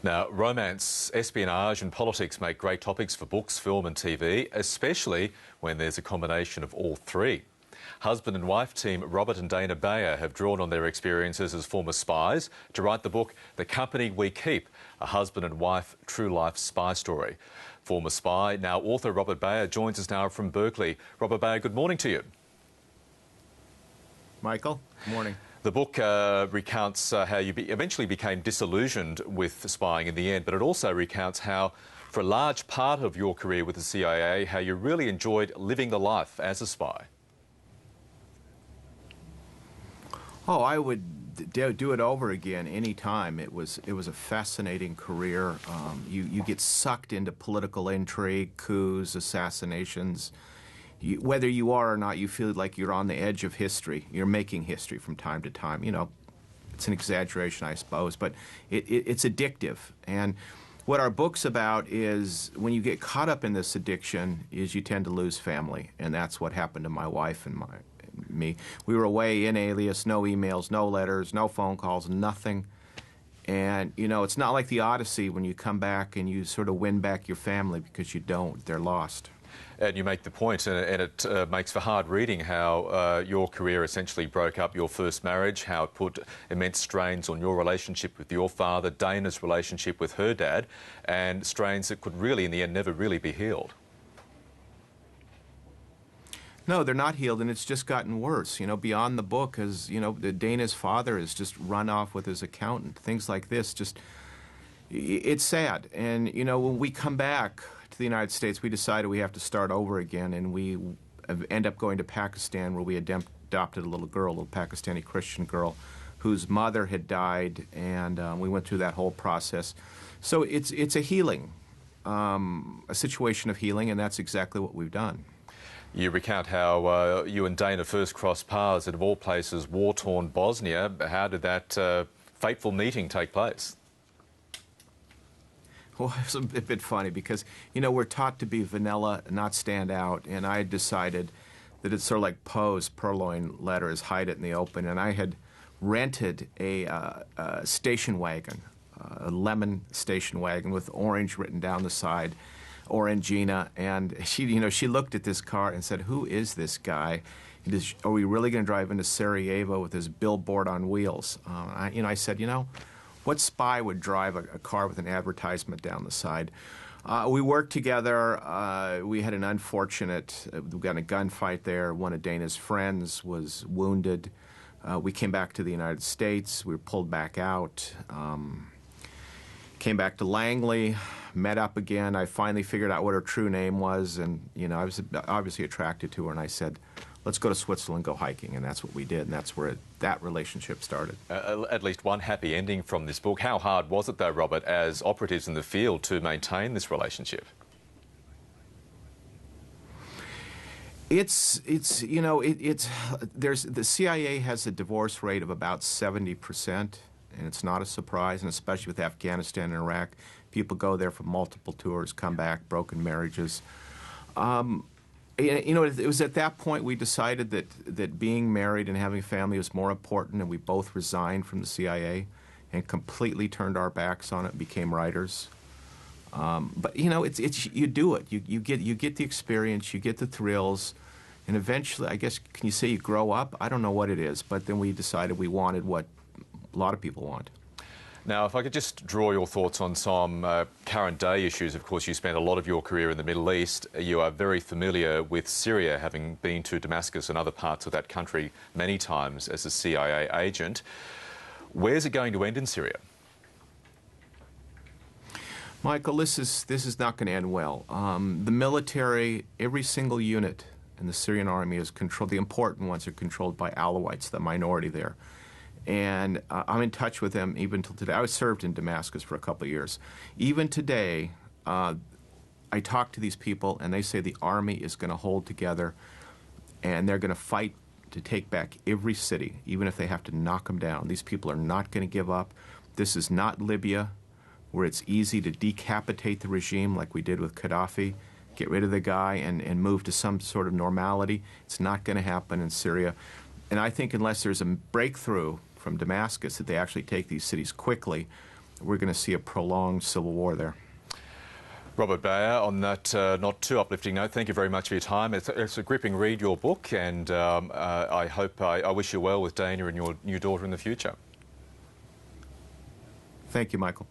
Now, romance, espionage and politics make great topics for books, film and TV, especially when there's a combination of all three. Husband and wife team Robert and Dana Baer have drawn on their experiences as former spies to write the book The Company We Keep, a husband and wife true life spy story. Former spy, now author Robert Baer joins us now from Berkeley. Robert Baer, good morning to you. Michael, good morning. The book recounts how you eventually became disillusioned with spying in the end, but it also recounts how, for a large part of your career with the CIA, how you really enjoyed living the life as a spy. Oh, I would do it over again any time. It was a fascinating career. You get sucked into political intrigue, coups, assassinations. Whether you are or not, you feel like you're on the edge of history. You're making history from time to time. You know, it's an exaggeration, I suppose, but it's addictive. And what our book's about is when you get caught up in this addiction is you tend to lose family. And that's what happened to my wife and me. We were away in alias, no emails, no letters, no phone calls, nothing. And, you know, it's not like the Odyssey when you come back and you sort of win back your family, because you don't. They're lost. And you make the point, and it makes for hard reading, how your career essentially broke up your first marriage, how it put immense strains on your relationship with your father, Dana's relationship with her dad, and strains that could really, in the end, never really be healed. No, they're not healed, and it's just gotten worse. You know, beyond the book, as you know, Dana's father has just run off with his accountant. Things like this, it's sad. And you know, when we come back to the United States, we decided we have to start over again, and we end up going to Pakistan, where we adopted a little girl, a little Pakistani Christian girl, whose mother had died, and we went through that whole process. So it's a healing, a situation of healing, and that's exactly what we've done. You recount how you and Dana first crossed paths in, of all places, war-torn Bosnia. How did that fateful meeting take place? Well, it's a bit funny because, you know, we're taught to be vanilla, not stand out, and I decided that it's sort of like Poe's purloin letters, hide it in the open, and I had rented a station wagon, a lemon station wagon with orange written down the side, Orangina, and she looked at this car and said, "Who is this guy? Are we really going to drive into Sarajevo with this billboard on wheels?" I said, what spy would drive a car with an advertisement down the side? We worked together. We had an unfortunate, we got in a gunfight there. One of Dana's friends was wounded. We came back to the United States. We were pulled back out. Came back to Langley, met up again. I finally figured out what her true name was, and I was obviously attracted to her, and I said, let's go to Switzerland, go hiking, and that's what we did, and that's where that relationship started. At least one happy ending from this book. How hard was it, though, Robert, as operatives in the field, to maintain this relationship? The CIA has a divorce rate of about 70%. And it's not a surprise, and especially with Afghanistan and Iraq. People go there for multiple tours, come back, broken marriages. It was at that point we decided that being married and having a family was more important, and we both resigned from the CIA and completely turned our backs on it and became writers. But you do it. You get the experience, you get the thrills, and eventually, I guess, can you say you grow up? I don't know what it is, but then we decided we wanted what a lot of people want. Now, if I could just draw your thoughts on some current day issues. Of course, you spent a lot of your career in the Middle East. You are very familiar with Syria, having been to Damascus and other parts of that country many times as a CIA agent. Where's it going to end in Syria? Michael, this is not going to end well. The military, every single unit in the Syrian army is controlled. The important ones are controlled by Alawites, the minority there. And I'm in touch with them even till today. I was served in Damascus for a couple of years. Even today, I talk to these people, and they say the army is going to hold together, and they're going to fight to take back every city, even if they have to knock them down. These people are not going to give up. This is not Libya, where it's easy to decapitate the regime like we did with Gaddafi, get rid of the guy and move to some sort of normality. It's not going to happen in Syria. And I think unless there's a breakthrough from Damascus that they actually take these cities quickly, we're going to see a prolonged civil war there. Robert Baer, on that not too uplifting note, thank you very much for your time. It's a gripping read, your book, and I wish you well with Dana and your new daughter in the future. Thank you, Michael.